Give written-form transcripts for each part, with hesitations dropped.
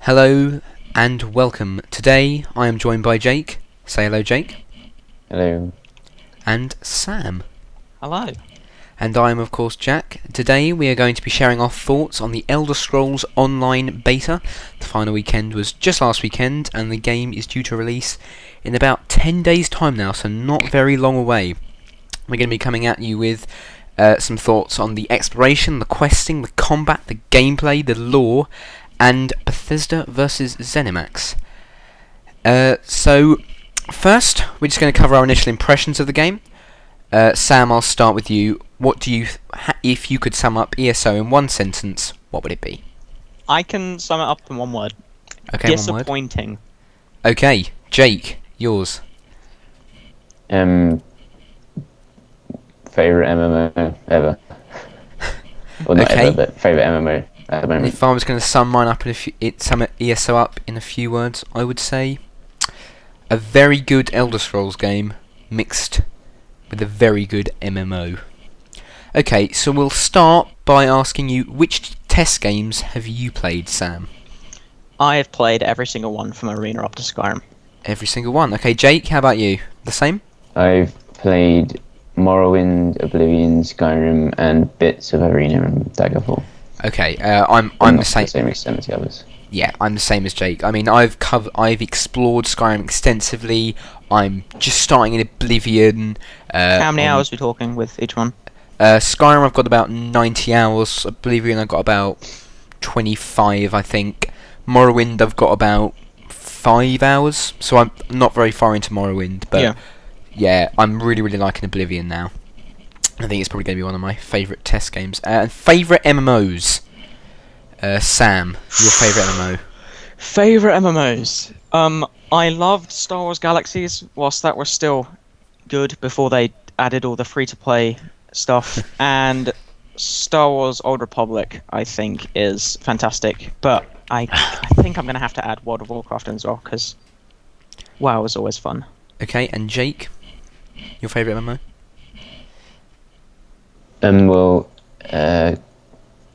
Hello and welcome. Today I am joined by Jake. Say hello, Jake. Hello. And Sam. Hello. And I am, of course, Jack. Today we are going to be sharing our thoughts on the Elder Scrolls Online beta. The final weekend was just last weekend, and the game is due to release in about 10 days' time now, so not very long away. We're going to be coming at you with some thoughts on the exploration, the questing, the combat, the gameplay, the lore, and Bethesda versus ZeniMax. So, first, we're just going to cover our initial impressions of the game. Sam, I'll start with you. What do you, if you could sum up ESO in one sentence, what would it be? I can sum it up in one word. Okay, Disappointing. Okay, Jake, yours. Favorite MMO ever. Well, not Okay. ever, but favorite MMO at the moment. If I was going to sum mine up sum ESO up in a few words, I would say a very good Elder Scrolls game mixed with a very good MMO. Okay, so we'll start by asking you, which test games have you played, Sam? I have played every single one from Arena up to Skyrim. Every single one. Okay, Jake, how about you? The same? I've played Morrowind, Oblivion, Skyrim, and bits of Arena and Daggerfall. Okay, I'm Not the same. To the same extent as the others. Yeah, I'm the same as Jake. I mean, I've explored Skyrim extensively. I'm just starting in Oblivion. How many hours are we talking with each one? Skyrim, I've got about 90 hours. Oblivion, I've got about 25, I think. Morrowind, I've got about 5 hours. So I'm not very far into Morrowind, but yeah, I'm really liking Oblivion now. I think it's probably going to be one of my favourite test games. Favourite MMOs? Sam, your favourite MMO? Favorite MMOs. I loved Star Wars Galaxies whilst that was still good before they added all the free-to-play stuff. And Star Wars Old Republic, I think, is fantastic. But I think I'm going to have to add World of Warcraft in as well, because WoW is always fun. Okay, and Jake, your favourite MMO?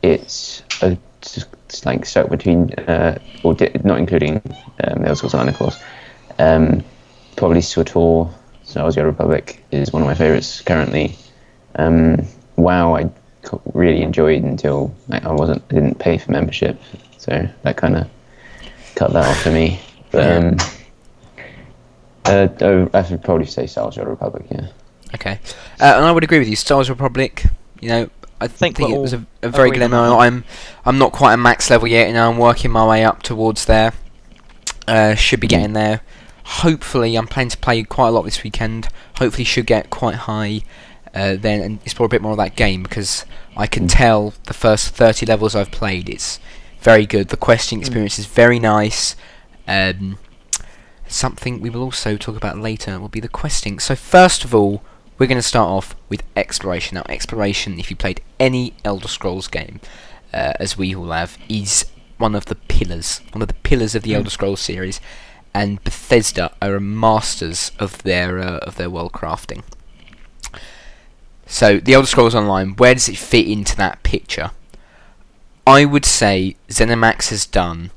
It's like stuck between, not including Elder Scrolls Online, of course. Probably SWTOR, Star Wars Old Republic, is one of my favourites currently. WoW, I really enjoyed until I didn't pay for membership, so that kind of cut that off for me. But I should probably say Star Wars Old Republic, yeah. Okay, and I would agree with you. Star Wars Republic, you know, I think it was a very good MMO. I'm not quite at max level yet, and I'm working my way up towards there. Should be getting there. Hopefully, I'm planning to play quite a lot this weekend. Hopefully, should get quite high then and explore a bit more of that game, because I can tell the first 30 levels I've played, it's very good. The questing experience is very nice. Something we will also talk about later will be the questing. So first of all, we're going to start off with exploration. Now, exploration, if you played any Elder Scrolls game, as we all have, is one of the pillars of the Elder Scrolls series, and Bethesda are masters of their world crafting. So, the Elder Scrolls Online, where does it fit into that picture? I would say ZeniMax has done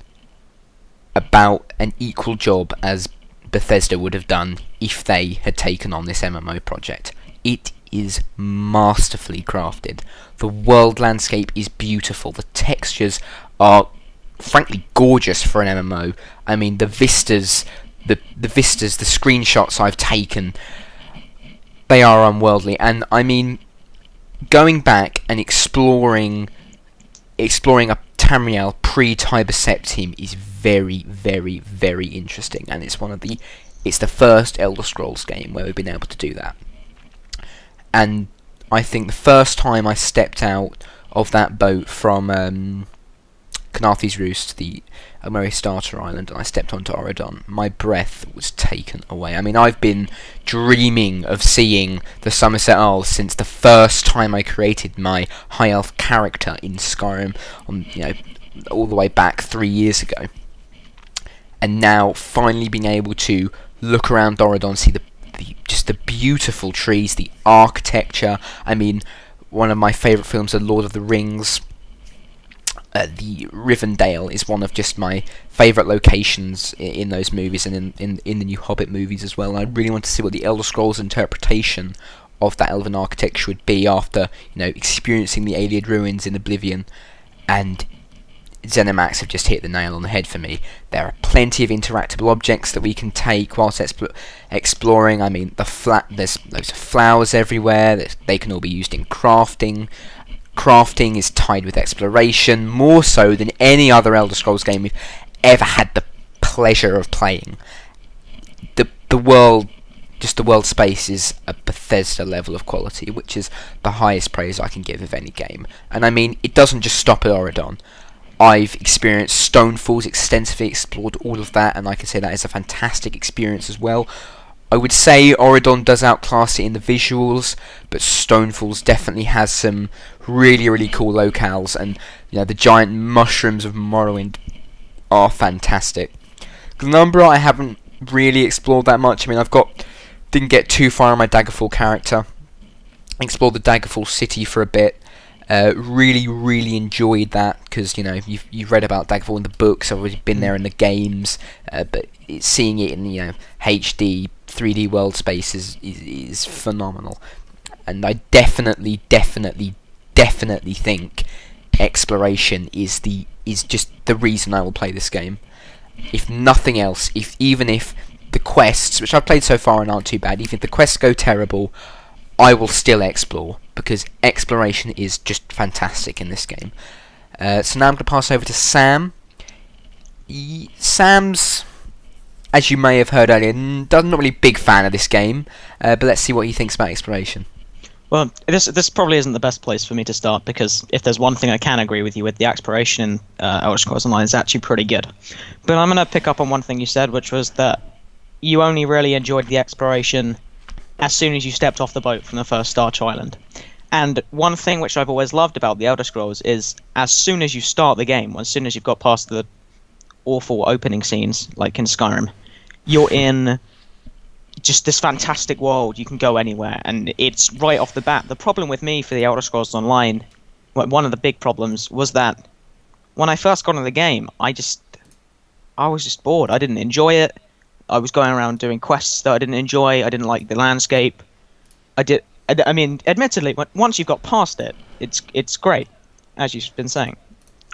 about an equal job as Bethesda would have done if they had taken on this MMO project. It is masterfully crafted. The world landscape is beautiful. The textures are frankly gorgeous for an MMO. I mean, the vistas, the screenshots I've taken, they are unworldly. And I mean, going back and exploring a Tamriel pre-Tiber Septim is very interesting, and it's the first Elder Scrolls game where we've been able to do that. And I think the first time I stepped out of that boat from Knarthi's Roost, the Murray Starter Island, and I stepped onto Auradon, my breath was taken away. I mean, I've been dreaming of seeing the Somerset Isles since the first time I created my High Elf character in Skyrim, all the way back 3 years ago. And now, finally being able to look around Auradon, see just the beautiful trees, the architecture. I mean, one of my favourite films, The Lord of the Rings. the Rivendell is one of just my favourite locations in those movies, and in the new Hobbit movies as well. And I really want to see what the Elder Scrolls interpretation of that elven architecture would be after, experiencing the Ayleid ruins in Oblivion. And ZeniMax have just hit the nail on the head for me. There are plenty of interactable objects that we can take whilst exploring. I mean, there's loads of flowers everywhere. They can all be used in crafting. Crafting is tied with exploration, more so than any other Elder Scrolls game we've ever had the pleasure of playing. The world space is a Bethesda level of quality, which is the highest praise I can give of any game. And I mean, it doesn't just stop at Auridon. I've experienced Stonefalls, extensively explored all of that, and I can say that is a fantastic experience as well. I would say Auridon does outclass it in the visuals, but Stonefalls definitely has some really, really cool locales, and the giant mushrooms of Morrowind are fantastic. Glenumbra I haven't really explored that much. I mean, didn't get too far on my Daggerfall character. Explored the Daggerfall city for a bit. Really, really enjoyed that because you've read about Daggerfall in the books. I've already been there in the games, but seeing it in HD 3D world space is phenomenal. And I definitely think exploration is just the reason I will play this game. If nothing else, even if the quests, which I've played so far and aren't too bad, even if the quests go terrible, I will still explore, because exploration is just fantastic in this game. So now I'm going to pass over to Sam. Sam's, as you may have heard earlier, not really a big fan of this game, but let's see what he thinks about exploration. Well, this probably isn't the best place for me to start, because if there's one thing I can agree with you with, the exploration in Elder Scrolls Online is actually pretty good. But I'm going to pick up on one thing you said, which was that you only really enjoyed the exploration as soon as you stepped off the boat from the first Starch Island. And one thing which I've always loved about the Elder Scrolls is as soon as you start the game, as soon as you've got past the awful opening scenes, like in Skyrim, you're in just this fantastic world. You can go anywhere, and it's right off the bat. The problem with me for the Elder Scrolls Online, one of the big problems, was that when I first got into the game, I was just bored. I didn't enjoy it. I was going around doing quests that I didn't enjoy. I didn't like the landscape. I mean, admittedly, once you've got past it, it's great, as you've been saying.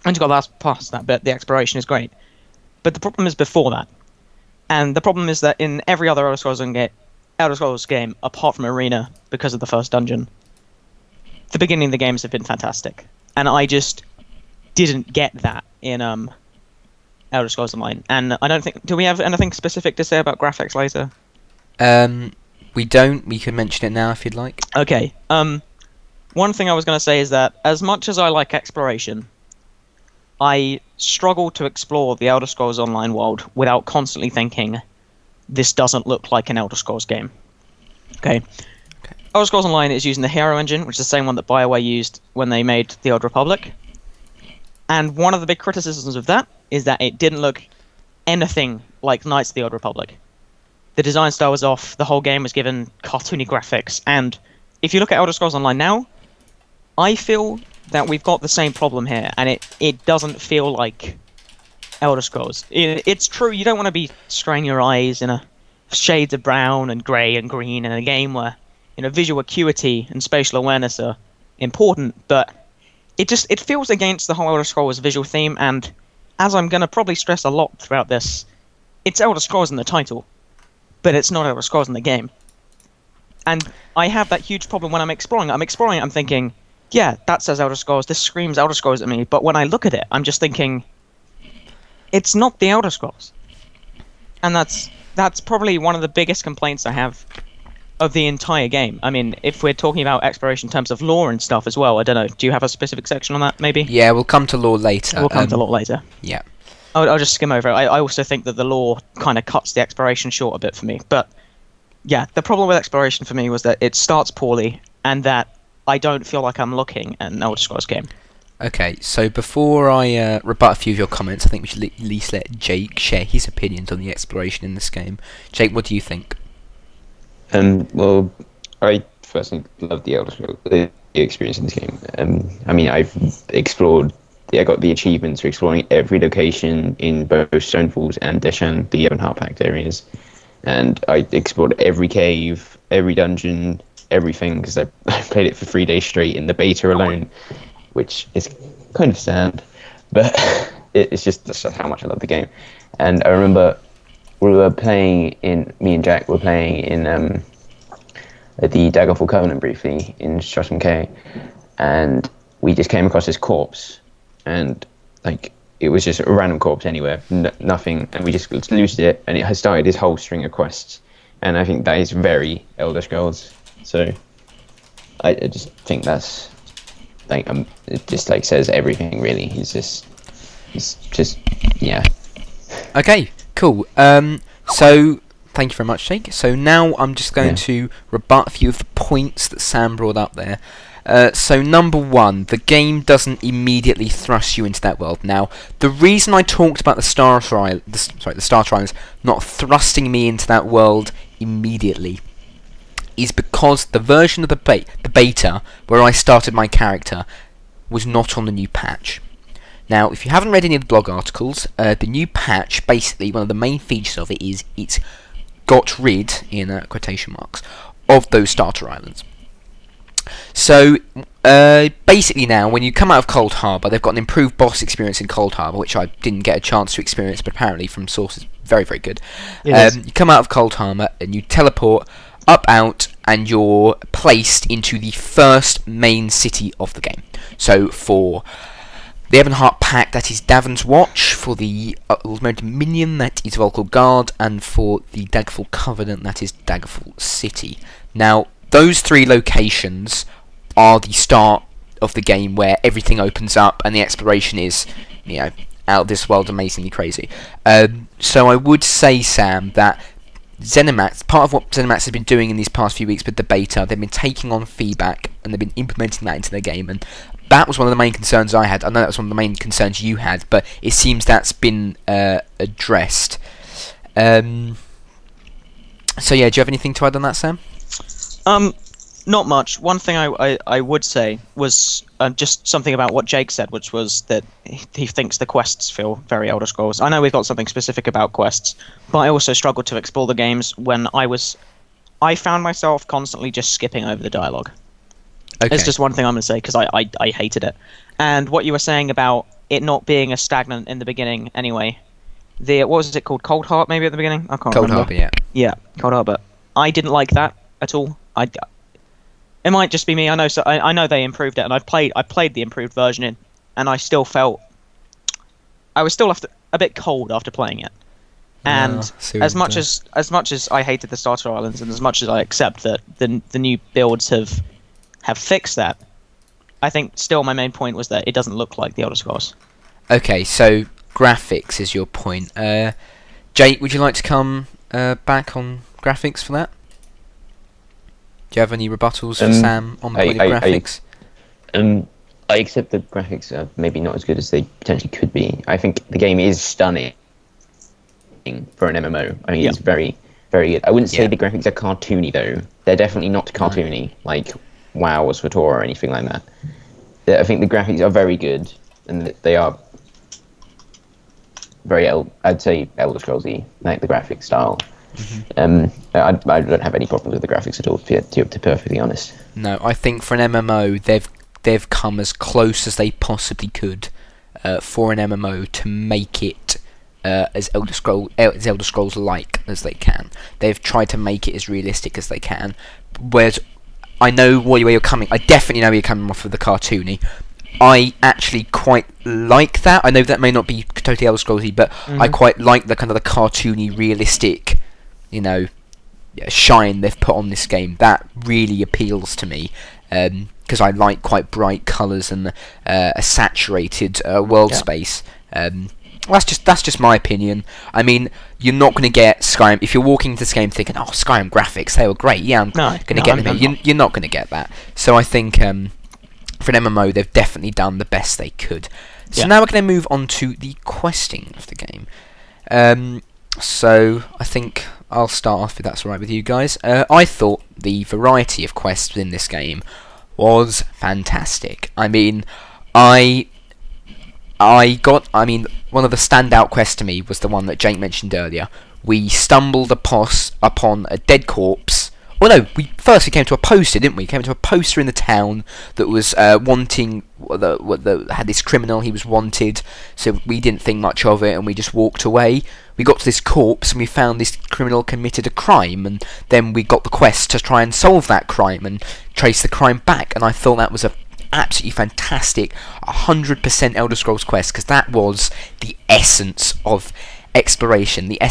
Once you've got past that bit, the exploration is great. But the problem is before that. And the problem is that in every other Elder Scrolls game, apart from Arena, because of the first dungeon, the beginning of the games have been fantastic. And I just didn't get that in Elder Scrolls Online. And I don't think... Do we have anything specific to say about graphics later? We don't. We can mention it now if you'd like. Okay. One thing I was going to say is that as much as I like exploration, I struggle to explore the Elder Scrolls Online world without constantly thinking, this doesn't look like an Elder Scrolls game. Okay. Elder Scrolls Online is using the Hero Engine, which is the same one that BioWare used when they made the Old Republic. And one of the big criticisms of that is that it didn't look anything like Knights of the Old Republic. The design style was off, the whole game was given cartoony graphics, and if you look at Elder Scrolls Online now, I feel that we've got the same problem here, and it doesn't feel like Elder Scrolls. It's true, you don't want to be straining your eyes in a shades of brown and grey and green in a game where visual acuity and spatial awareness are important, but it feels against the whole Elder Scrolls visual theme, and as I'm going to probably stress a lot throughout this, it's Elder Scrolls in the title, but it's not Elder Scrolls in the game. And I have that huge problem when I'm exploring. I'm thinking, yeah, that says Elder Scrolls, this screams Elder Scrolls at me, but when I look at it, I'm just thinking, it's not the Elder Scrolls. And that's probably one of the biggest complaints I have of the entire game. I mean, if we're talking about exploration in terms of lore and stuff as well, I don't know, do you have a specific section on that, maybe? Yeah, we'll come to lore later. We'll come to lore later. Yeah. I'll just skim over it. I also think that the lore kind of cuts the exploration short a bit for me. But, yeah, the problem with exploration for me was that it starts poorly, and that I don't feel like I'm looking at an Elder Scrolls game. Okay, so before I rebut a few of your comments, I think we should at least let Jake share his opinions on the exploration in this game. Jake, what do you think? Well, I personally love the Elder Scrolls, the experience in this game. I mean, I've explored I got the achievements for exploring every location in both Stonefalls and Deshan, the Ebonheart Pact areas, and I explored every cave, every dungeon, everything, because I played it for 3 days straight in the beta alone, which is kind of sad, but it's just that's how much I love the game. And I remember me and Jack were playing in at the Daggerfall Covenant briefly in Streatham K, and we just came across this corpse, and like it was just a random corpse anywhere, nothing, and we just looted it, and it has started this whole string of quests, and I think that is very Elder Scrolls. So I just think that's like it just like says everything really. It's just yeah. Okay, cool. So thank you very much, Jake. So now I'm just going to rebut a few of the points that Sam brought up there. So number one, the game doesn't immediately thrust you into that world. Now, the reason I talked about the Starter Islands not thrusting me into that world immediately is because the version of the beta where I started my character was not on the new patch. Now, if you haven't read any of the blog articles, the new patch, basically, one of the main features of it is it's got rid, in quotation marks, of those starter islands. So, basically now, when you come out of Cold Harbour, they've got an improved boss experience in Cold Harbour, which I didn't get a chance to experience, but apparently from sources, very, very good. You come out of Cold Harbour, and you teleport out, and you're placed into the first main city of the game. So, for the Ebonheart Pact, that is Davon's Watch; for the Ultimate Dominion, that is Volcal Guard; and for the Daggerfall Covenant, that is Daggerfall City. Now, those 3 locations are the start of the game where everything opens up and the exploration is, out of this world, amazingly crazy. So I would say, Sam, that ZeniMax, part of what ZeniMax has been doing in these past few weeks with the beta, they've been taking on feedback and they've been implementing that into their game, and that was one of the main concerns I had. I know that was one of the main concerns you had, but it seems that's been addressed. So yeah, do you have anything to add on that, Sam? Not much. One thing I would say was just something about what Jake said, which was that he thinks the quests feel very Elder Scrolls. I know we've got something specific about quests, but I also struggled to explore the games when I found myself constantly just skipping over the dialogue. Okay. It's just one thing I'm going to say, because I hated it. And what you were saying about it not being as stagnant in the beginning anyway, what was it called? Cold Heart, maybe at the beginning? I can't remember. Cold Harbour, yeah. Yeah, Cold Harbour. I didn't like that at all. It might just be me. I know. So I know they improved it, and I played the improved version and I still felt I was still a bit cold after playing it. And as much as I hated the Starter Islands, and as much as I accept that the new builds have fixed that, I think still my main point was that it doesn't look like the Elder Scrolls. Okay, so graphics is your point. Jake, would you like to come back on graphics for that? Do you have any rebuttals for Sam on the point of graphics? I accept that graphics are maybe not as good as they potentially could be. I think the game is stunning for an MMO. I mean, it's very, very good. I wouldn't say the graphics are cartoony, though. They're definitely not cartoony, like WoW or SWTOR or anything like that. I think the graphics are very good, and they are very, I'd say, Elder Scrolls-y, like the graphic style. Mm-hmm. I don't have any problems with the graphics at all, to be perfectly honest. No, I think for an MMO, they've come as close as they possibly could for an MMO to make it as Elder Scrolls-like as they can. They've tried to make it as realistic as they can. Whereas I know where you're coming. I definitely know where you're coming off of the cartoony. I actually quite like that. I know that may not be totally Elder Scrolls-y, but I quite like the kind of the cartoony, realistic, shine they've put on this game. That really appeals to me. Because I like quite bright colours and a saturated world space. That's just my opinion. I mean, you're not going to get Skyrim if you're walking into this game thinking, "Oh, Skyrim graphics, they were great." Yeah, I'm going to get them. You're not going to get that. So I think for an MMO, they've definitely done the best they could. So now we're going to move on to the questing of the game. So I think I'll start off if that's all right with you guys. I thought the variety of quests within this game was fantastic. I mean, I one of the standout quests to me was the one that Jake mentioned earlier. We stumbled upon a dead corpse. Well, no, we came to a poster, didn't we? We came to a poster in the town that was wanting, had this criminal, he was wanted, so we didn't think much of it, and we just walked away. We got to this corpse, and we found this criminal committed a crime, and then we got the quest to try and solve that crime, and trace the crime back, and I thought that was a absolutely fantastic 100% Elder Scrolls quest, because that was the essence of exploration, the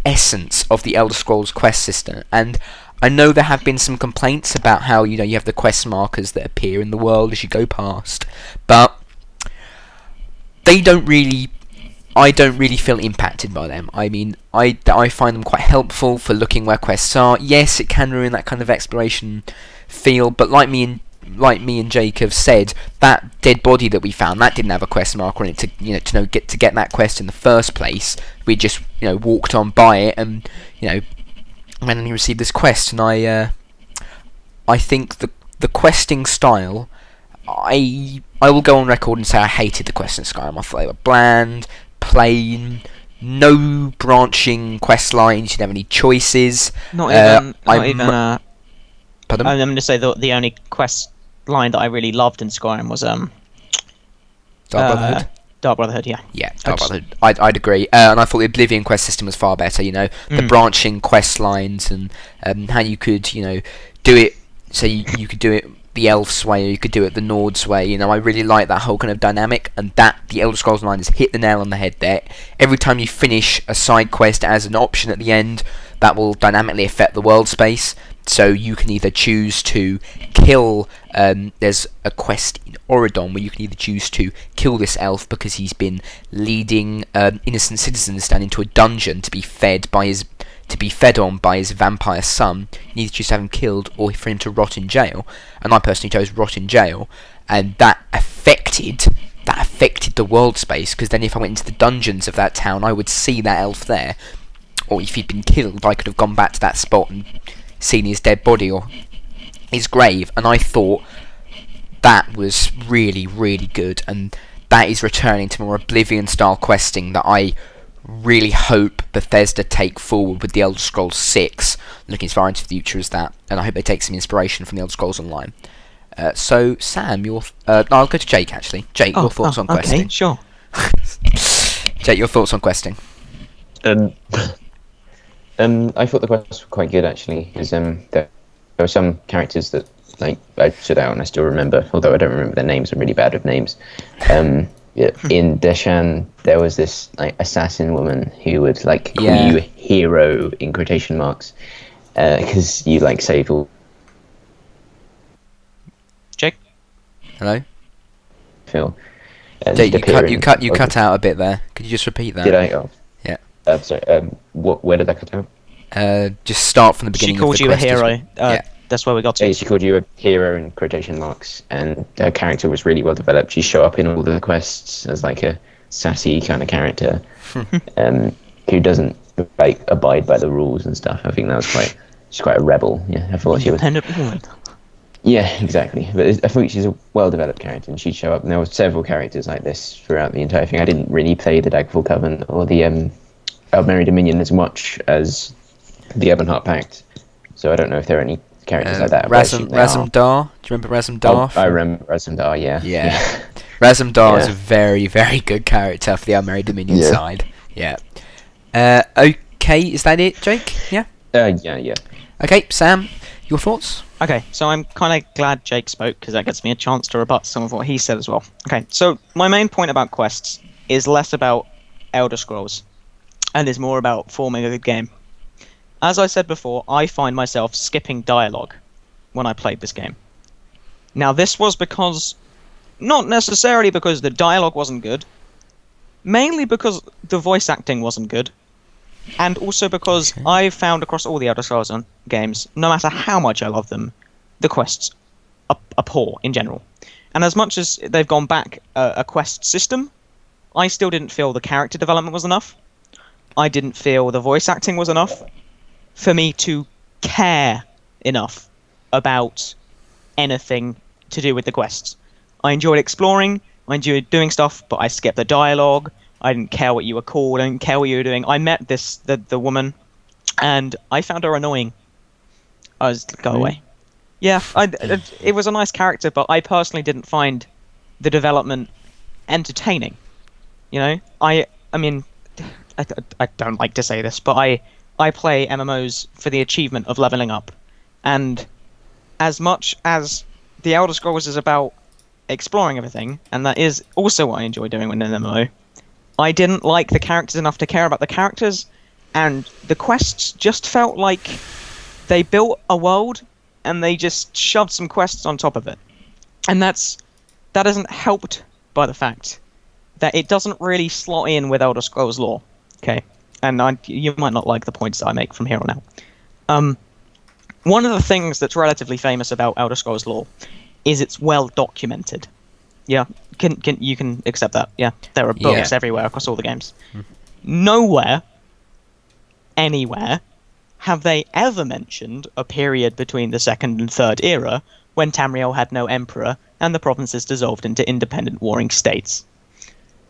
essence of the Elder Scrolls quest system. And I know there have been some complaints about how you have the quest markers that appear in the world as you go past, but I don't really feel impacted by them. I mean, I find them quite helpful for looking where quests are. Yes, it can ruin that kind of exploration feel, but like me and Jake have said, that dead body that we found, that didn't have a quest marker on it to get that quest in the first place. We just walked on by it and randomly received this quest, and I think the questing style, I will go on record and say I hated the questing style. I thought they were bland, plain, no branching quest lines. You didn't have any choices. Pardon? I'm going to say the only quest line that I really loved in Skyrim was Dark Brotherhood. Dark Brotherhood, yeah. Yeah, Dark Brotherhood. I'd agree. And I thought the Oblivion quest system was far better. The branching quest lines and how you could do it. So you could do it the Elf's way, or you could do it the Nord's way. I really like that whole kind of dynamic, and that the Elder Scrolls Online has hit the nail on the head there. Every time you finish a side quest as an option at the end, that will dynamically affect the world space. So you can either choose to kill. There's a quest in Oridon where you can either choose to kill this elf because he's been leading innocent citizens down into a dungeon to be fed on by his vampire son. You either choose to have him killed or for him to rot in jail. And I personally chose rot in jail, and that affected the world space, because then if I went into the dungeons of that town, I would see that elf there. Or if he'd been killed, I could have gone back to that spot and seen his dead body or his grave. And I thought that was really, really good, and that is returning to more Oblivion style questing that I really hope Bethesda take forward with the Elder Scrolls 6, looking as far into the future as that, and I hope they take some inspiration from the Elder Scrolls Online. So Sam, I'll go to Jake actually. Jake, your thoughts on questing? Okay, sure. Jake, your thoughts on questing? I thought the quests were quite good actually, because there were some characters that I stood out and I still remember, although I don't remember their names. I'm really bad with names. In Deshan, there was this assassin woman who would call you hero in quotation marks, because you saved all. Jake? Hello? Phil. Jake, you cut out a bit there. Could you just repeat that? Did I? Oh. Yeah. Sorry. Where did that cut out? Just start from the beginning. She called you a hero. That's where we got to. Yeah, she called you a hero in quotation marks, and her character was really well developed. She showed up in all the quests as a sassy kind of character, who doesn't abide by the rules and stuff. I think that was she's quite a rebel. Yeah, I thought she was. Independent woman. Yeah, exactly. But I think she's a well-developed character, and she'd show up. And there were several characters like this throughout the entire thing. I didn't really play the Daggerfall Covenant or the Aldmeri Dominion as much as the Ebonheart Pact, so I don't know if there are any characters like that. Razumdar? Do you remember Razumdar? I remember Razumdar, yeah. Yeah. Razumdar is a very, very good character for the Aldmeri Dominion side. Yeah. Okay, is that it, Jake? Yeah? Yeah. Okay, Sam, your thoughts? Okay, so I'm kind of glad Jake spoke, because that gets me a chance to rebut some of what he said as well. Okay, so my main point about quests is less about Elder Scrolls, and is more about forming a good game. As I said before, I find myself skipping dialogue when I played this game. Now, this was not necessarily because the dialogue wasn't good, mainly because the voice acting wasn't good, and also because I've found across all the Elder Scrolls games, no matter how much I love them, the quests are poor in general. And as much as they've gone back a quest system, I still didn't feel the character development was enough. I didn't feel the voice acting was enough for me to care enough about anything to do with the quests. I enjoyed exploring, I enjoyed doing stuff, but I skipped the dialogue. I didn't care what you were called. I didn't care what you were doing. I met the woman, and I found her annoying. I was go away. Yeah, it was a nice character, but I personally didn't find the development entertaining. You know, I mean, I don't like to say this, but I play MMOs for the achievement of leveling up, and as much as the Elder Scrolls is about exploring everything, and that is also what I enjoy doing with an MMO, I didn't like the characters enough to care about the characters, and the quests just felt like they built a world and they just shoved some quests on top of it. And that isn't helped by the fact that it doesn't really slot in with Elder Scrolls lore. Okay, and you might not like the points that I make from here on out. One of the things that's relatively famous about Elder Scrolls lore is it's well documented. Yeah, you can accept that? Yeah, there are books everywhere across all the games. Nowhere, anywhere, have they ever mentioned a period between the Second and Third Era when Tamriel had no emperor and the provinces dissolved into independent warring states.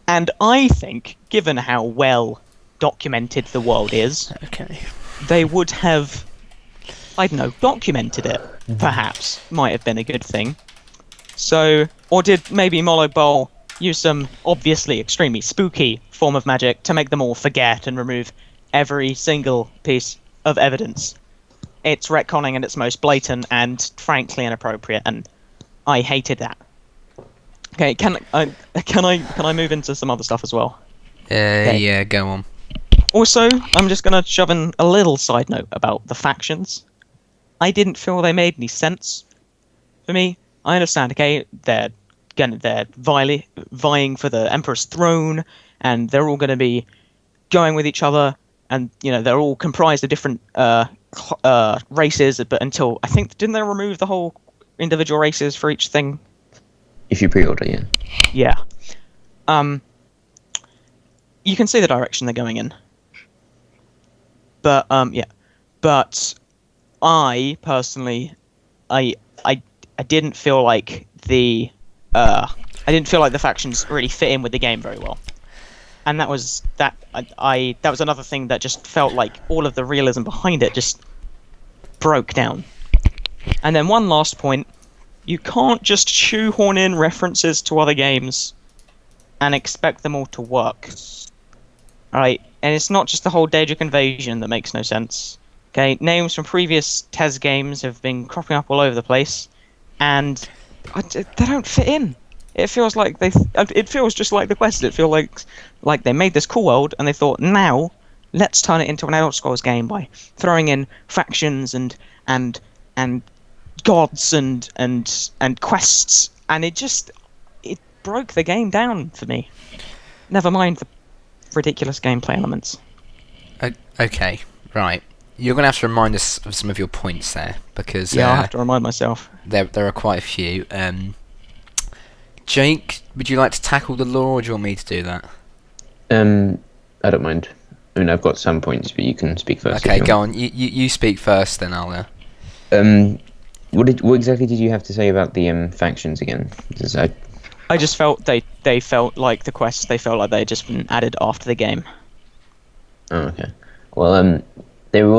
And I think, given how well documented the world is, they would have, I don't know, documented it, perhaps, might have been a good thing. So, or did maybe Molo Bowl use some obviously extremely spooky form of magic to make them all forget and remove every single piece of evidence? It's retconning at its most blatant and frankly inappropriate, and I hated that. Okay, can I move into some other stuff as well? Okay. Yeah, go on. Also, I'm just gonna shove in a little side note about the factions. I didn't feel they made any sense for me. I understand, okay, they're vying for the Emperor's throne, and they're all going to be going with each other, and you know they're all comprised of different races. But until I think didn't they remove the whole individual races for each thing? If you pre-order, yeah. Yeah. You can see the direction they're going in. But yeah. But I personally, I didn't feel like the factions really fit in with the game very well, and that was another thing that just felt like all of the realism behind it just broke down. And then one last point: you can't just shoehorn in references to other games and expect them all to work. Alright, and it's not just the whole Daedric invasion that makes no sense. Okay, names from previous TES games have been cropping up all over the place, and they don't fit in. It feels like it feels just like the Quest. It feels like they made this cool world, and they thought, now let's turn it into an Elder Scrolls game by throwing in factions and gods and quests, and it broke the game down for me. Never mind the ridiculous gameplay elements. Okay, right. You're going to have to remind us of some of your points there, because I'll have to remind myself. There are quite a few. Jake, would you like to tackle the lore, or do you want me to do that? I don't mind. I mean, I've got some points, but you can speak first. Okay, go on. You speak first, then I'll. What exactly did you have to say about the factions again? I just felt they felt like the quests. They felt like they had just been added after the game. Oh, okay. Well, there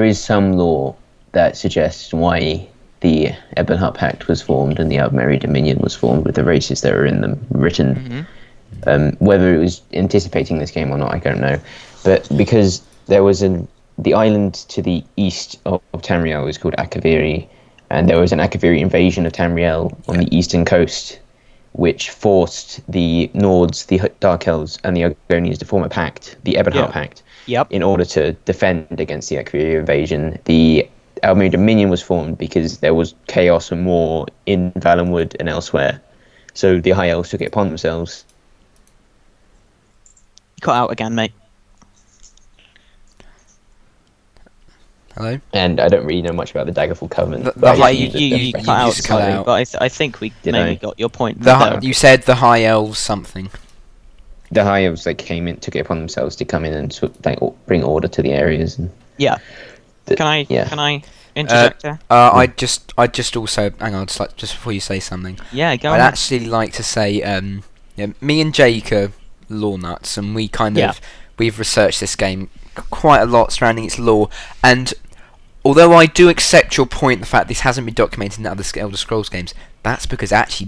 is some lore that suggests why the Ebonheart Pact was formed and the Aldmeri Dominion was formed with the races that are in them written. Mm-hmm. Whether it was anticipating this game or not, I don't know. But because there was the island to the east of Tamriel is called Akaviri, and there was an Akaviri invasion of Tamriel on the eastern coast, which forced the Nords, the Dark Elves, and the Argonians to form a pact, the Ebonheart Pact. Yep. In order to defend against the Akaviri invasion. The Aldmeri Dominion was formed because there was chaos and war in Valenwood and elsewhere. So the High Elves took it upon themselves. Cut out again, mate. Hello? And I don't really know much about the Daggerfall Covenant. You cut out slightly, but I think we got your point. You said the High Elves something. The High Elves took it upon themselves to come in and bring order to the areas. And yeah. Can I Interjector. I'd just also hang on, just before you say something. Yeah, go I'd ahead. actually like to say, me and Jake are lore nuts, and we kind Yeah. of we've researched this game quite a lot surrounding its lore. And although I do accept your point, the fact this hasn't been documented in other Elder Scrolls games, that's because actually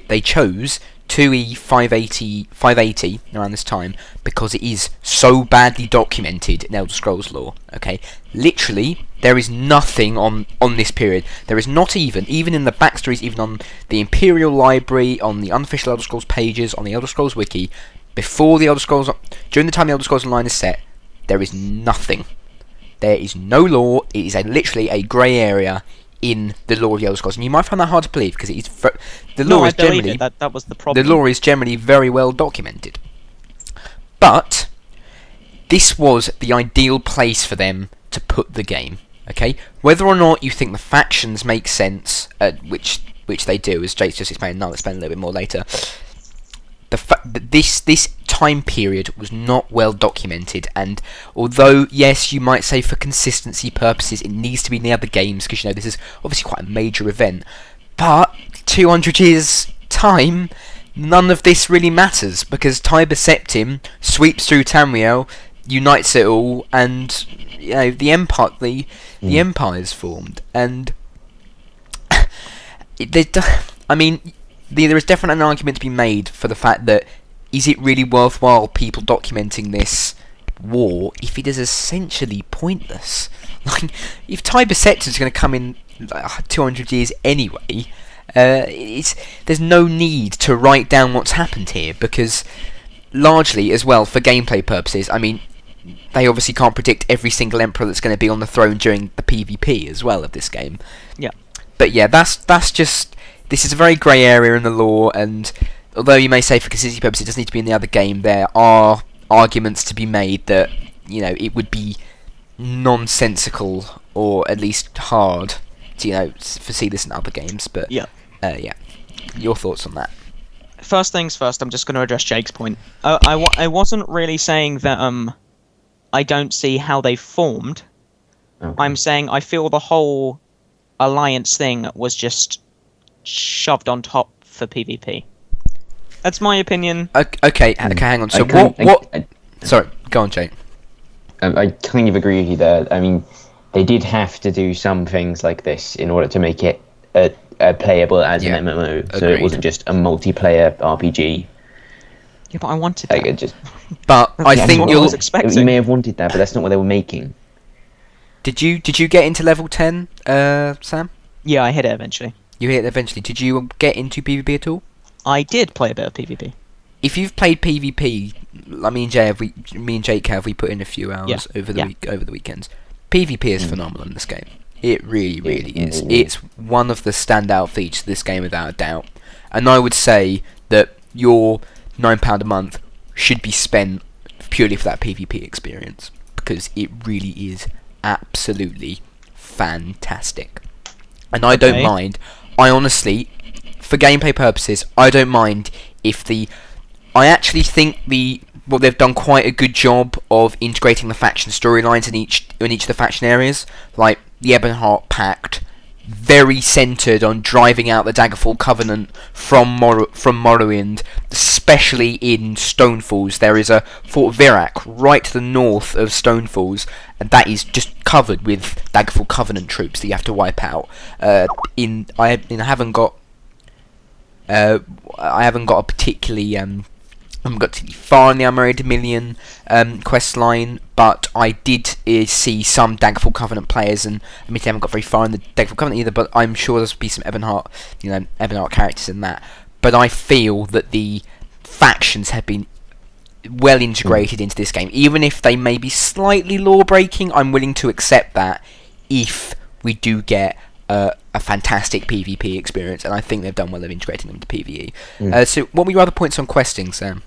they chose 2E 580 around this time because it is so badly documented in Elder Scrolls lore. Okay, literally there is nothing on this period. There is not even in the backstories, even on the Imperial Library, on the unofficial Elder Scrolls pages, on the Elder Scrolls wiki, before the Elder Scrolls, during the time the Elder Scrolls Online is set, there is nothing. There is no lore. It is literally a grey area in the lore of the Elder Scrolls, and you might find that hard to believe because it is the lore I is believe generally it. That was the problem. the lore is generally very well documented. But this was the ideal place for them to put the game. Okay, whether or not you think the factions make sense, which they do, as Jake's just explained, and I'll explain a little bit more later. The fact that this time period was not well documented, and although yes, you might say for consistency purposes it needs to be in the other games because this is obviously quite a major event, but 200 years time, none of this really matters because Tiber Septim sweeps through Tamriel, unites it all, and the empire the empire's formed, and there is definitely an argument to be made for the fact that is it really worthwhile people documenting this war if it is essentially pointless? Like, if Tiber Septim is going to come in 200 years anyway, there's no need to write down what's happened here because largely as well for gameplay purposes, they obviously can't predict every single emperor that's going to be on the throne during the PvP as well of this game. Yeah. But yeah, that's just, this is a very grey area in the lore, and although you may say for consistency purposes it doesn't need to be in the other game, there are arguments to be made that it would be nonsensical or at least hard to foresee this in other games. But Yeah. Your thoughts on that? First things first, I'm just going to address Jake's point. I wasn't really saying that I don't see how they formed. Okay. I'm saying I feel the whole alliance thing was just shoved on top for PvP. That's my opinion. Okay, hang on. So sorry, go on, Jake. I kind of agree with you there. They did have to do some things like this in order to make it playable as an MMO, so agreed. it wasn't just a multiplayer RPG. Yeah, but I wanted Like, that. it just, But I That's think what I was expecting. you may have wanted that, but that's not what they were making. Did you get into level 10, Sam? Yeah, I hit it eventually. You hit it eventually. Did you get into PvP at all? I did play a bit of PvP. If you've played PvP, like me and Jake have, we put in a few hours over the weekends. PvP is phenomenal in this game. It really, really is. It's one of the standout features of this game without a doubt. And I would say that your £9 a month should be spent purely for that PvP experience because it really is absolutely fantastic. And I don't mind. I honestly, for gameplay purposes, I don't mind if I actually think they've done quite a good job of integrating the faction storylines in each of the faction areas. Like the Ebonheart Pact, very centred on driving out the Daggerfall Covenant from Morrowind, especially in Stonefalls. There is a Fort Virac right to the north of Stonefalls, and that is just covered with Daggerfall Covenant troops that you have to wipe out. I haven't got a particularly I haven't got too far in the Unmarried Million quest line, but I did see some Daggerfall Covenant players, and admittedly I haven't got very far in the Daggerfall Covenant either, but I'm sure there'll be some Ebonheart characters in that. But I feel that the factions have been well integrated into this game. Even if they may be slightly lore-breaking, I'm willing to accept that if we do get a fantastic PvP experience, and I think they've done well of integrating them to PvE. So what were your other points on questing, Sam?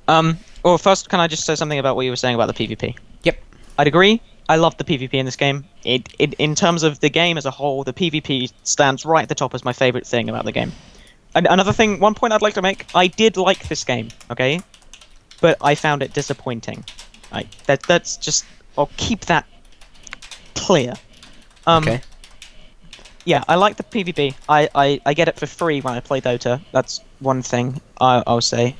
Well, first, can I just say something about what you were saying about the PvP? Yep. I'd agree. I love the PvP in this game. It in terms of the game as a whole, the PvP stands right at the top as my favourite thing about the game. And one point I'd like to make, I did like this game, okay? But I found it disappointing. That's just, I'll keep that clear. Okay. yeah, I like the PvP. I get it for free when I play Dota. That's one thing I'll say.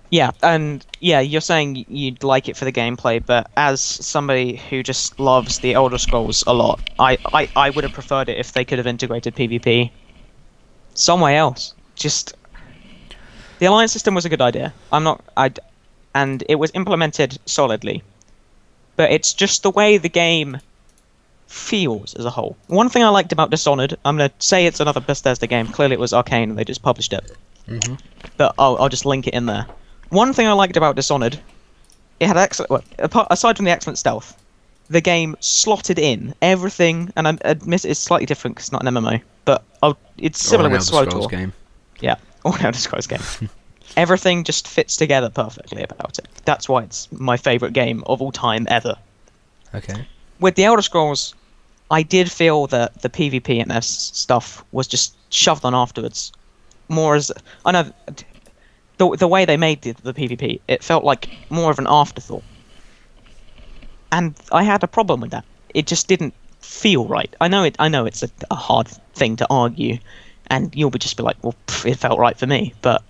Yeah, and yeah, you're saying you'd like it for the gameplay, but as somebody who just loves the Elder Scrolls a lot, I would have preferred it if they could have integrated PvP somewhere else. Just the alliance system was a good idea. And it was implemented solidly, but it's just the way the game feels as a whole. One thing I liked about Dishonored, I'm gonna say it's another Bethesda game. Clearly, it was Arcane, and they just published it. But I'll just link it in there. One thing I liked about Dishonored, it had excellent. Well, aside from the excellent stealth, the game slotted in everything, and I admit it's slightly different because it's not an MMO, but it's similar with SWTOR. Game. Yeah, or an Elder Scrolls game. Everything just fits together perfectly about it. That's why it's my favourite game of all time ever. Okay. With the Elder Scrolls, I did feel that the PvP and this stuff was just shoved on afterwards. More as I know the way they made the PvP, it felt like more of an afterthought, and I had a problem with that. It just didn't feel right. I know it's a hard thing to argue, and you'll just be like, well, it felt right for me. But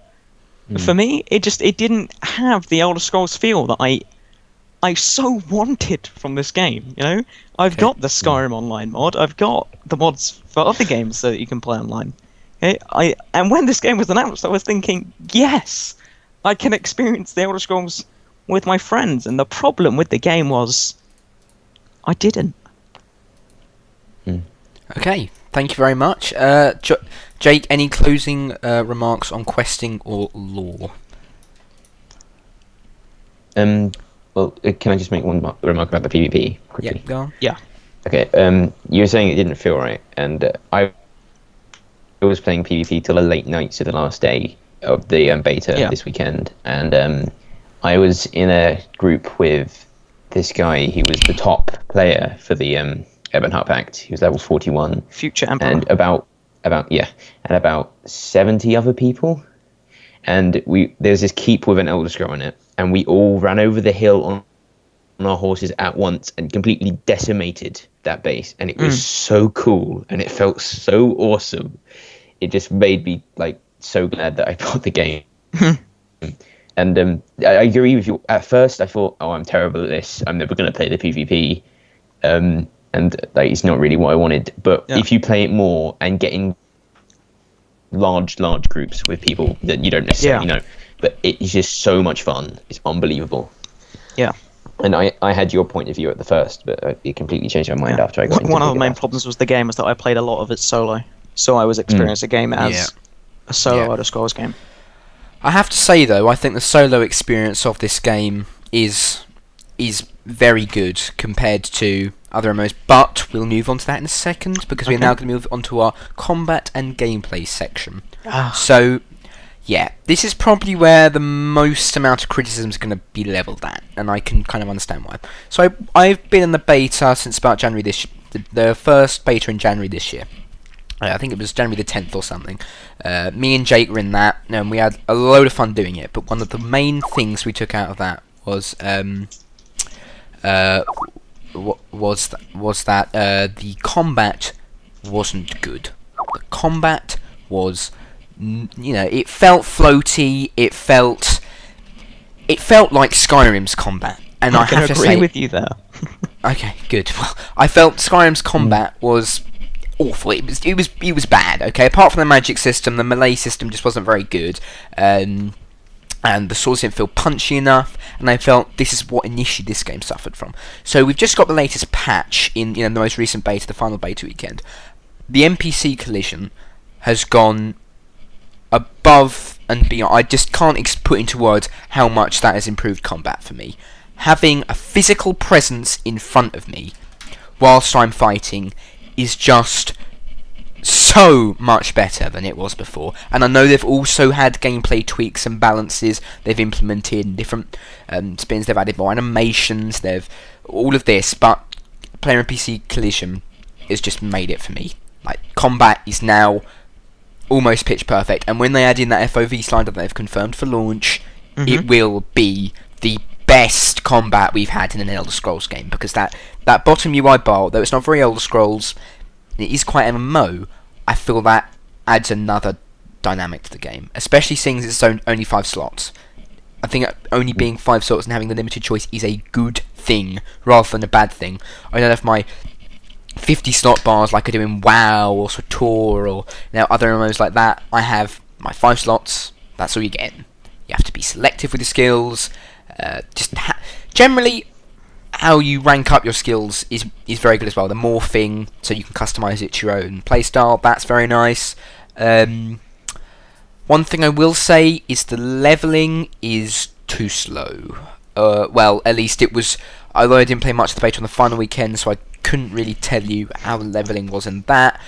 for me, it didn't have the Elder Scrolls feel that I so wanted from this game. You know, I've got the Skyrim Online mod. I've got the mods for other games so that you can play online. Okay? And when this game was announced, I was thinking, yes, I can experience the Elder Scrolls with my friends. And the problem with the game was, I didn't. Okay, thank you very much. Jake, any closing remarks on questing or lore? Well, can I just make one remark about the PvP quickly? Yeah, go on. Yeah. Okay. You were saying it didn't feel right, and I was playing PvP till the late nights of the last day of the beta this weekend, and I was in a group with this guy. He was the top player for the Ebonheart Pact. He was level 41. Future Emperor. And about 70 other people. And there's this keep with an Elder Scroll in it, and we all ran over the hill on our horses at once and completely decimated that base, and it was so cool and it felt so awesome. It just made me like so glad that I bought the game. And I agree with you. At first I thought, oh, I'm terrible at this, I'm never going to play the PvP, and like it's not really what I wanted. But if you play it more and get in large groups with people that you don't necessarily know, but it's just so much fun. It's unbelievable. Yeah. And I had your point of view at the first, but it completely changed my mind after I got into One of the main problems with the game was that I played a lot of it solo, so I was experiencing the game as a solo Elder Scrolls game. I have to say though, I think the solo experience of this game is very good compared to other MMOs, but we'll move on to that in a second, because we're now going to move on to our combat and gameplay section. So, yeah, this is probably where the most amount of criticism is going to be levelled at, and I can kind of understand why. So I've been in the beta since about January this year, the first beta in January this year. I think it was January the 10th or something. Me and Jake were in that, and we had a load of fun doing it, but one of the main things we took out of that was that the combat wasn't good. The combat was, it felt floaty. It felt like Skyrim's combat, and I have to say, agree with you there. Okay, good. Well, I felt Skyrim's combat was awful. It was bad. Okay, apart from the magic system, the melee system just wasn't very good. And the swords didn't feel punchy enough, and I felt this is what initially this game suffered from. So we've just got the latest patch in the most recent beta, the final beta weekend. The NPC collision has gone above and beyond. I just can't put into words how much that has improved combat for me. Having a physical presence in front of me whilst I'm fighting is just so much better than it was before. And I know they've also had gameplay tweaks and balances they've implemented in different spins. They've added more animations, they've all of this, but player NPC collision has just made it for me. Like, combat is now almost pitch perfect, and when they add in that FOV slider that they've confirmed for launch, it will be the best combat we've had in an Elder Scrolls game, because that bottom UI bar, though it's not very Elder Scrolls, it is quite MMO. I feel that adds another dynamic to the game, especially seeing as it's only 5 slots. I think only being 5 slots and having the limited choice is a good thing rather than a bad thing. I don't have my 50 slot bars like I do in WoW or SWTOR or other MMOs like that. I have my 5 slots. That's all you get. You have to be selective with your skills. Generally, how you rank up your skills is very good as well. The morphing, so you can customize it to your own playstyle. That's very nice. One thing I will say is the leveling is too slow. Well, at least it was. Although I didn't play much of the beta on the final weekend, so I couldn't really tell you how the leveling was in that.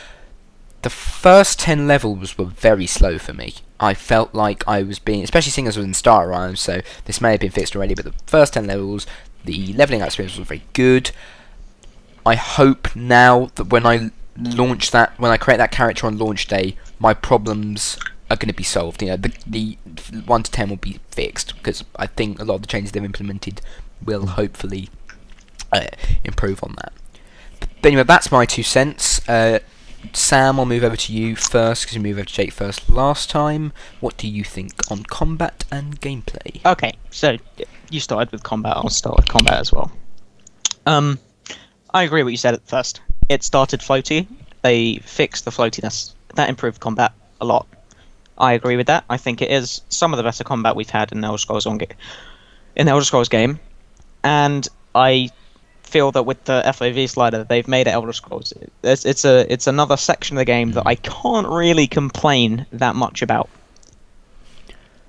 The first 10 levels were very slow for me. I felt like I was being, especially seeing as I was in Star Rhyme, so this may have been fixed already, but the first 10 levels, the leveling experience was very good. I hope now that when I create that character on launch day, my problems are going to be solved. The 1 to 10 will be fixed, because I think a lot of the changes they've implemented will hopefully improve on that. But anyway, that's my 2 cents. Sam, I'll move over to you first, because we moved over to Jake first last time. What do you think on combat and gameplay? Okay, so you started with combat, I'll start with combat as well. I agree with what you said at first. It started floaty, they fixed the floatiness. That improved combat a lot. I agree with that. I think it is some of the better combat we've had in the Elder Scrolls game. And I feel that with the FOV slider, they've made it Elder Scrolls. It's another section of the game that I can't really complain that much about.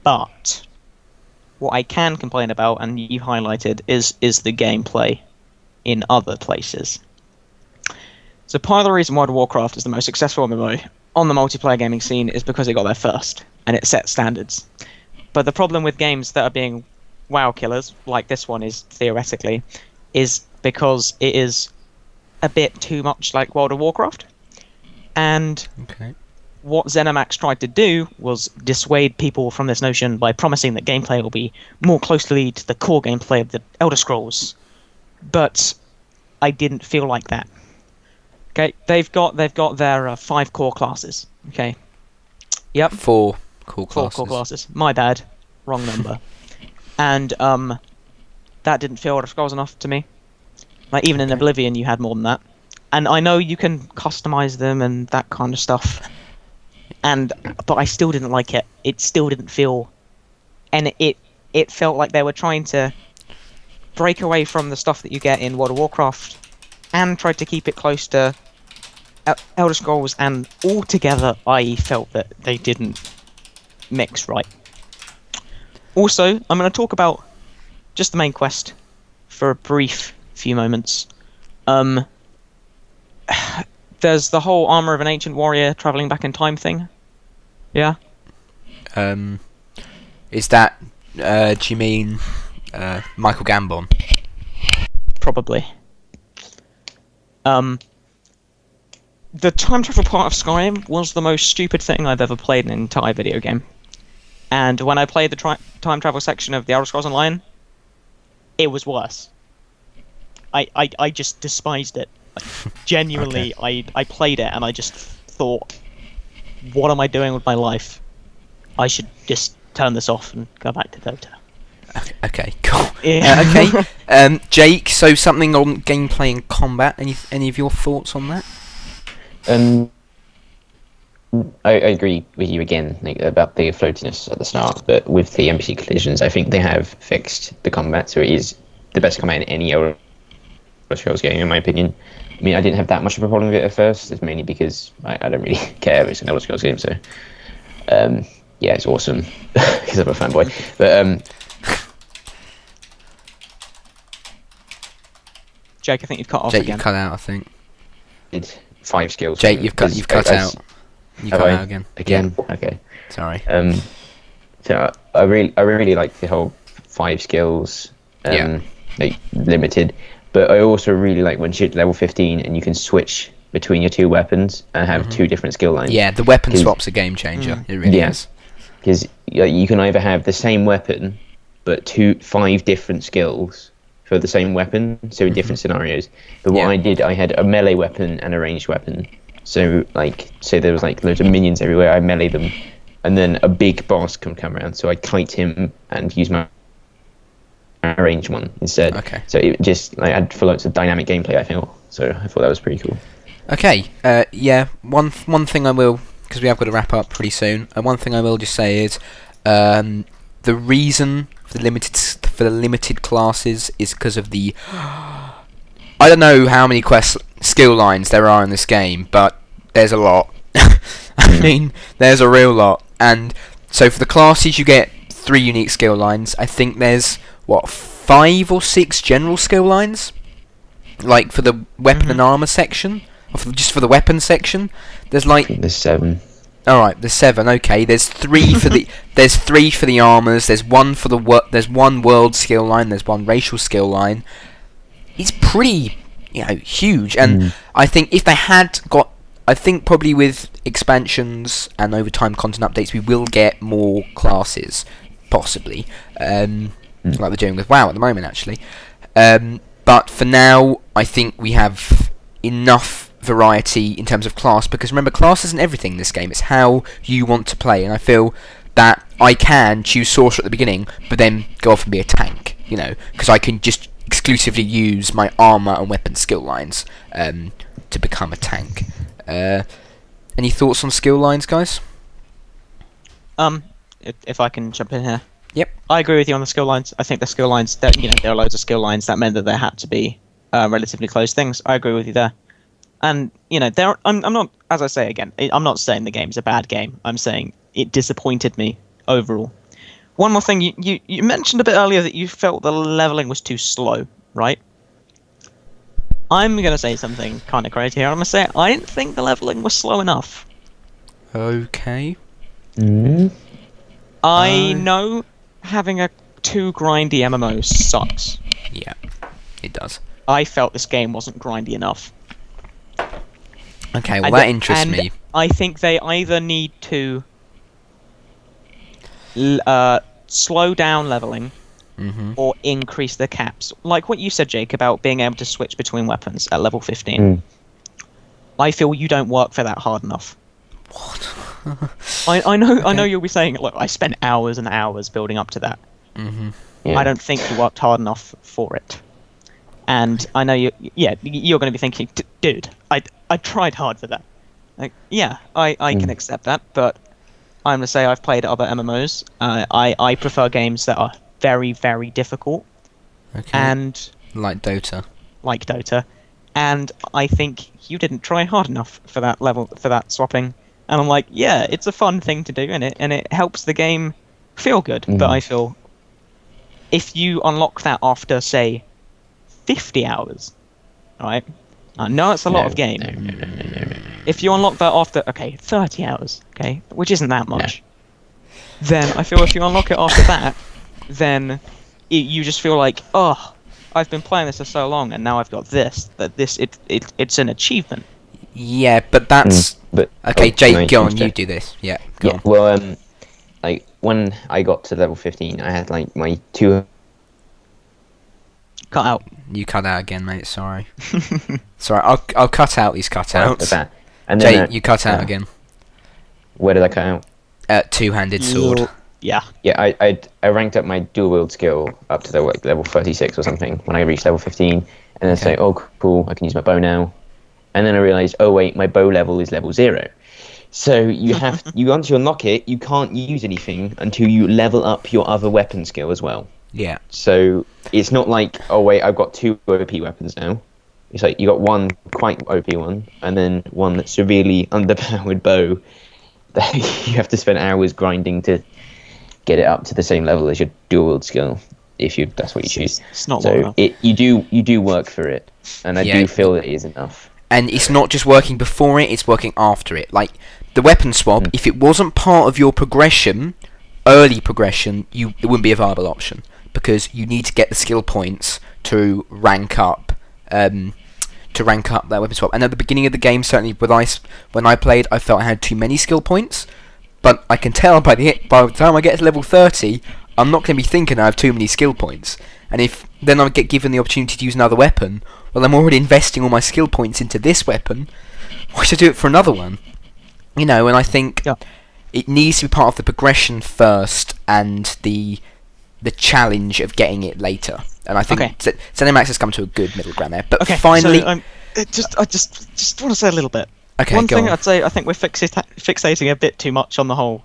But what I can complain about, and you highlighted, is the gameplay in other places. So part of the reason World of Warcraft is the most successful MMO on the multiplayer gaming scene is because it got there first, and it set standards. But the problem with games that are being WoW killers, like this one is theoretically, is because it is a bit too much like World of Warcraft. And what ZeniMax tried to do was dissuade people from this notion by promising that gameplay will be more closely to the core gameplay of the Elder Scrolls. But I didn't feel like that. Okay, they've got their 5 core classes. Okay, yep. 4 core classes. 4 core classes. My bad, wrong number. And that didn't feel Elder Scrolls enough to me. Like even in Oblivion, you had more than that. And I know you can customize them and that kind of stuff. But I still didn't like it. It still didn't feel, and it felt like they were trying to break away from the stuff that you get in World of Warcraft and tried to keep it close to Elder Scrolls, and altogether I felt that they didn't mix right. Also, I'm going to talk about just the main quest for a brief few moments. There's the whole armor of an ancient warrior traveling back in time thing. Yeah? Is that, do you mean Michael Gambon? Probably. The time travel part of Skyrim was the most stupid thing I've ever played in an entire video game. And when I played the time travel section of the Elder Scrolls Online, it was worse. I just despised it. Like, genuinely, okay. I played it and I just thought, what am I doing with my life? I should just turn this off and go back to Dota. Okay, cool. Yeah. Okay, Jake, so something on gameplay and combat. Any of your thoughts on that? I agree with you again about the floatiness at the start, but with the NPC collisions, I think they have fixed the combat, so it is the best combat in any Elder Scrolls game, in my opinion. I mean, I didn't have that much of a problem with it at first. It's mainly because I don't really care. It's an Elder Scrolls game, so yeah, it's awesome because I'm a fanboy. But Jake, I think you've cut off Jake, again. You've cut out, I think. 5 skills. Jake, you've cut out. You cut out again. Again? Yeah. Okay. Sorry. So I really like the whole 5 skills limited, but I also really like when you hit level 15 and you can switch between your 2 weapons and have 2 different skill lines. Yeah, the weapon swap's a game changer. It really is. Because you can either have the same weapon but 5 different skills for the same weapon, so in different scenarios. But what I did, I had a melee weapon and a ranged weapon. So there was like loads of minions everywhere. I melee them, and then a big boss can come around. So I kite him and use my ranged one instead. Okay. So it just add for lots of dynamic gameplay, I feel. So I thought that was pretty cool. Okay. One thing I will, because we have got to wrap up pretty soon. One thing I will just say is, the reason for the limited classes is because of the. I don't know how many skill lines there are in this game, but there's a lot. I mean, there's a real lot. And so for the classes, you get 3 unique skill lines. I think there's 5 or 6 general skill lines, like for the weapon and armor section, or just for the weapon section. There's There's 7. All right, there's 7. Okay, there's 3 for the there's 3 for the armors. There's 1 for there's 1 world skill line. There's 1 racial skill line. It's pretty, huge. And I think if they had got, I think probably with expansions and over time content updates, we will get more classes, possibly, like we're doing with WoW at the moment, actually. But for now, I think we have enough variety in terms of class, because remember, class isn't everything in this game. It's how you want to play, and I feel that I can choose sorcerer at the beginning, but then go off and be a tank, because I can just exclusively use my armor and weapon skill lines to become a tank. Any thoughts on skill lines, guys? If I can jump in here. Yep. I agree with you on the skill lines. I think the skill lines that there are loads of skill lines that meant that there had to be relatively close things. I agree with you there. And I'm not, as I say again, I'm not saying the game's a bad game. I'm saying it disappointed me overall. One more thing, you mentioned a bit earlier that you felt the leveling was too slow, right? I'm going to say something kind of crazy here. I'm going to say I didn't think the leveling was slow enough. Okay. I know having a too grindy MMO sucks. Yeah, it does. I felt this game wasn't grindy enough. Okay, well that interests me. I think they either need to slow down leveling or increase the caps. Like what you said, Jake, about being able to switch between weapons at level 15. I feel you don't work for that hard enough. What? I know you'll be saying, look, I spent hours and hours building up to that. Yeah. I don't think you worked hard enough for it. And I know you're going to be thinking, dude, I tried hard for that. Like, yeah, I can accept that, but I'm going to say I've played other MMOs. I prefer games that are very, very difficult. Okay. And like Dota. And I think you didn't try hard enough for that level, for that swapping. And I'm like, yeah, it's a fun thing to do, and it helps the game feel good. But I feel if you unlock that after, say, 50 hours, right? I know it's a lot of game. No. If you unlock that after, 30 hours, which isn't that much, then I feel if you unlock it after that, then you just feel like, oh, I've been playing this for so long, and now I've got this. It's an achievement. Yeah, but that's okay. Jake, go on. You do this. Yeah, go on. Well, like when I got to level 15, I had like my 2. Cut out. You cut out again, mate. Sorry. Sorry, I'll cut out these cutouts. And then Jake, you cut out again. Where did I cut out? Two-handed sword. Yeah. Yeah, I ranked up my dual wield skill up to level 36 or something when I reached level 15, and then say, oh cool, I can use my bow now. And then I realised, oh wait, my bow level is level 0. So you have once you unlock it, you can't use anything until you level up your other weapon skill as well. Yeah. So it's not like, oh wait, I've got 2 OP weapons now. It's like you got one quite OP one, and then one that's severely underpowered bow that you have to spend hours grinding to get it up to the same level as your dual wield skill, if that's what you choose. It's not so you do work for it, and I do feel that it is enough. And it's not just working before it; it's working after it. Like the weapon swap, if it wasn't part of your progression, early progression, it wouldn't be a viable option, because you need to get the skill points to rank up. That weapon swap. And at the beginning of the game, certainly when I played, I felt I had too many skill points. But I can tell by the time I get to level 30, I'm not going to be thinking I have too many skill points. And if then I get given the opportunity to use another weapon, well, I'm already investing all my skill points into this weapon. Why should I do it for another one? You know, and I think it needs to be part of the progression first and the challenge of getting it later. And I think ZeniMax has come to a good middle ground there. But finally... So, I just want to say a little bit. Okay, One thing on. I'd say, I think we're fixating a bit too much on the whole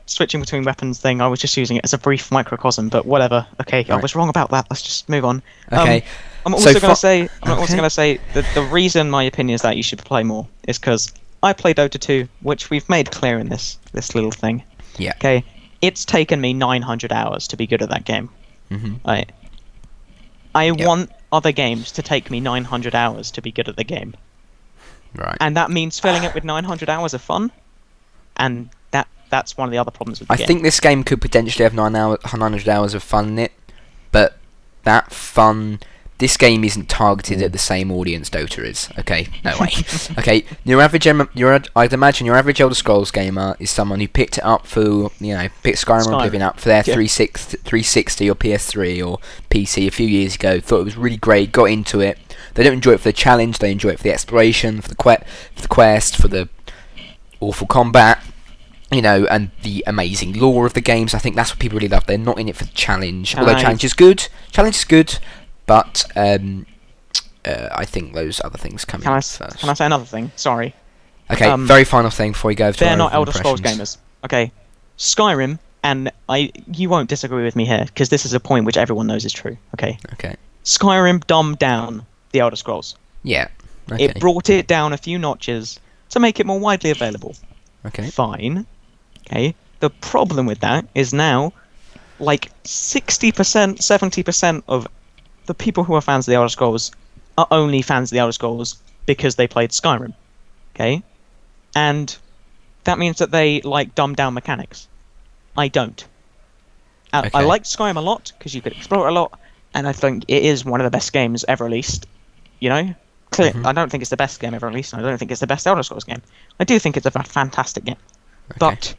switching between weapons thing. I was just using it as a brief microcosm, but whatever. Okay, I was wrong about that. Let's just move on. Okay. I'm also going to say that the reason my opinion is that you should play more is because I play Dota 2, which we've made clear in this little thing. Yeah. Okay. It's taken me 900 hours to be good at that game. Mm-hmm. I want other games to take me 900 hours to be good at the game. Right. And that means filling it with 900 hours of fun, and that's one of the other problems with the game. I think this game could potentially have 900 hours of fun in it, but that fun... This game isn't targeted at the same audience Dota is. Okay, no way. Okay, I'd imagine your average Elder Scrolls gamer is someone who picked it up for, picked Skyrim or Oblivion up for their 360 or PS3 or PC a few years ago, thought it was really great, got into it. They don't enjoy it for the challenge, they enjoy it for the exploration, for the quest, for the awful combat, and the amazing lore of the games. I think that's what people really love. They're not in it for the challenge. Although challenge is good, but I think those other things come in first. Can I say another thing? Sorry. Okay, very final thing before we go to they're not Elder Scrolls gamers. Okay, Skyrim, and you won't disagree with me here, because this is a point which everyone knows is true. Okay. Skyrim dumbed down the Elder Scrolls. Yeah. Okay. It brought it down a few notches to make it more widely available. Okay. Fine. Okay. The problem with that is now, like 60%, 70% of the people who are fans of the Elder Scrolls are only fans of the Elder Scrolls because they played Skyrim. Okay? And that means that they like dumbed down mechanics. I don't. I liked Skyrim a lot because you could explore it a lot, and I think it is one of the best games ever released. I don't think it's the best game ever released, and I don't think it's the best Elder Scrolls game. I do think it's a fantastic game. Okay. But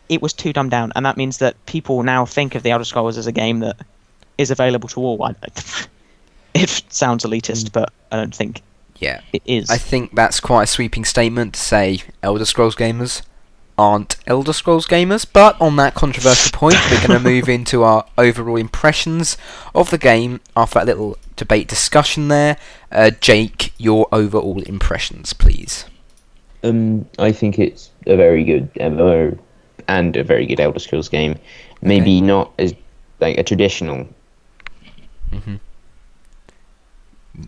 it was too dumbed down, and that means that people now think of the Elder Scrolls as a game that is available to all. It sounds elitist, but I don't think it is. I think that's quite a sweeping statement to say Elder Scrolls gamers aren't Elder Scrolls gamers, but on that controversial point, we're going to move into our overall impressions of the game after that little debate discussion there. Jake, your overall impressions, please. I think it's a very good MMO and a very good Elder Scrolls game. Maybe not as like a traditional. Mm-hmm.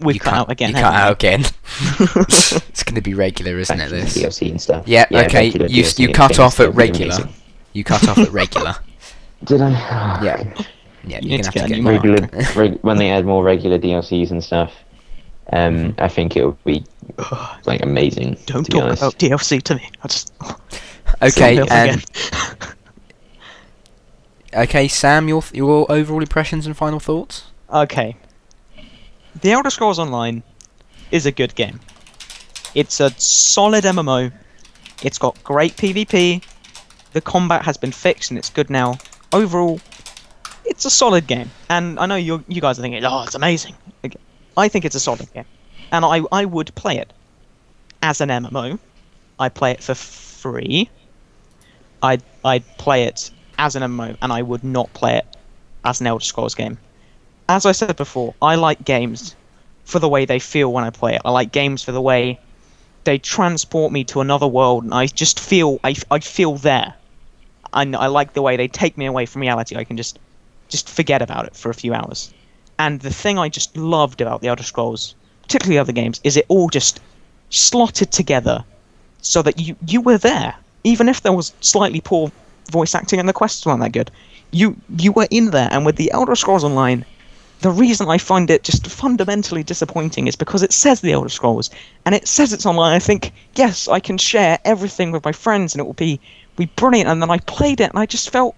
We've cut out again. You cut out again. It's going to be regular, isn't it? This DLC and stuff. Yeah. Okay. You cut off at regular. You cut off at regular. Did I? Yeah. Yeah. You need to get a new regular when they add more regular DLCs and stuff. I think it would be like amazing. Don't talk about DLC to me. I just. Okay. And okay, Sam, your overall impressions and final thoughts. Okay. The Elder Scrolls Online is a good game. It's a solid MMO. It's got great PvP. The combat has been fixed and it's good now. Overall, it's a solid game. And I know you guys are thinking, oh, it's amazing. I think it's a solid game. And I would play it as an MMO. I'd play it for free. I'd play it as an MMO, and I would not play it as an Elder Scrolls game. As I said before, I like games for the way they feel when I play it. I like games for the way they transport me to another world, and I just feel I feel there. And I like the way they take me away from reality. I can just forget about it for a few hours. And the thing I just loved about the Elder Scrolls, particularly other games, is it all just slotted together so that you were there. Even if there was slightly poor voice acting and the quests weren't that good, you were in there. And with the Elder Scrolls Online, the reason I find it just fundamentally disappointing is because it says the Elder Scrolls, and it says it's online. I think, yes, I can share everything with my friends, and it will be brilliant. And then I played it, and I just felt,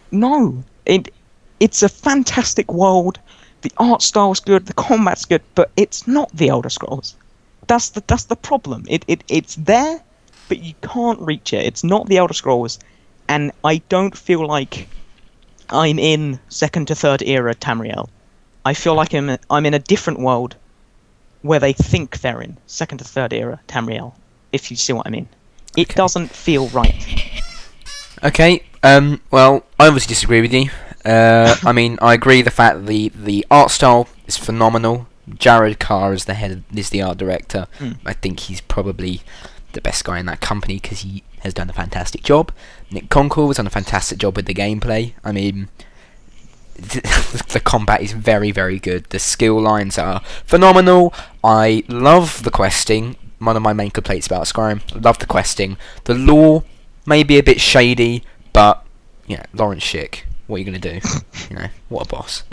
no, it's a fantastic world. The art style's good, the combat's good, but it's not the Elder Scrolls. That's the problem. It's there, but you can't reach it. It's not the Elder Scrolls, and I don't feel like I'm in second to third era Tamriel. I feel like I'm in a different world where they think they're in second to third era Tamriel, if you see what I mean. It doesn't feel right. Okay, well, I obviously disagree with you. I mean, I agree the fact that the art style is phenomenal. Jared Carr is the art director. I think he's probably the best guy in that company because he has done a fantastic job. Nick Concord has done a fantastic job with the gameplay. I mean, the combat is very, very good. The skill lines are phenomenal. I love the questing. One of my main complaints about Skyrim. I love the questing. The lore may be a bit shady, but Lawrence Schick. What are you going to do? What a boss.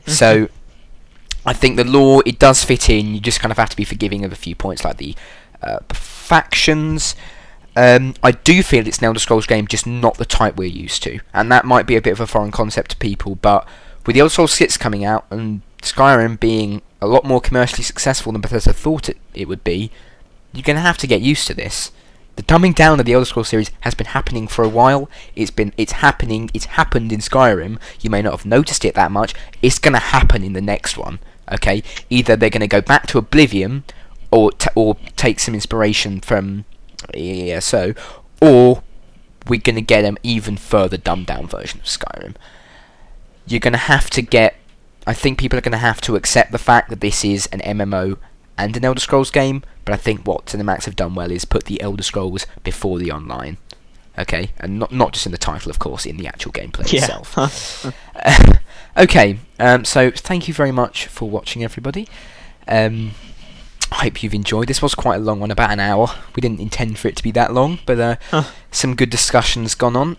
So I think the lore, it does fit in. You just kind of have to be forgiving of a few points like the factions. I do feel it's an Elder Scrolls game, just not the type we're used to, and that might be a bit of a foreign concept to people, but with the Elder Scrolls 6 coming out and Skyrim being a lot more commercially successful than Bethesda thought it would be, you're going to have to get used to this. The dumbing down of the Elder Scrolls series has been happening for a while. It's happened in Skyrim. You may not have noticed it that much. It's going to happen in the next one. Okay, either they're going to go back to Oblivion, or take some inspiration from ESO, or we're going to get an even further dumbed down version of Skyrim. You're going to have to I think people are going to have to accept the fact that this is an MMO and an Elder Scrolls game, but I think what ZeniMax have done well is put the Elder Scrolls before the online. Okay, and not just in the title, of course, in the actual gameplay itself. Okay, so thank you very much for watching, everybody. I hope you've enjoyed. This was quite a long one, about an hour. We didn't intend for it to be that long, but some good discussions gone on.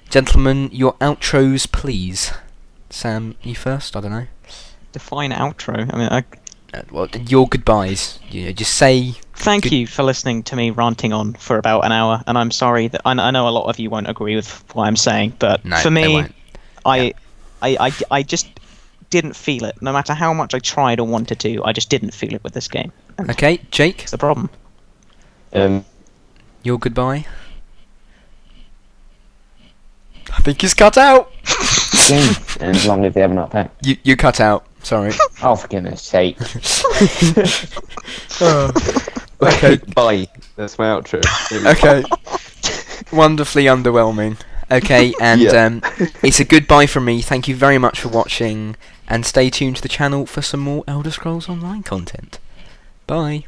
Gentlemen, your outros, please. Sam, you first? I don't know. Define outro. I mean, well, your goodbyes. Just say. Thank you for listening to me ranting on for about an hour, and I'm sorry that I know a lot of you won't agree with what I'm saying, but no, for me, I just didn't feel it. No matter how much I tried or wanted to, I just didn't feel it with this game. And okay, Jake. that's the problem. Your goodbye. I think he's cut out. And long live the Evernote pack. You cut out. Sorry. Oh, for goodness sake. Okay. Bye. That's my outro. Okay. Wonderfully underwhelming. Okay, and it's a goodbye from me. Thank you very much for watching, and stay tuned to the channel for some more Elder Scrolls Online content. Bye.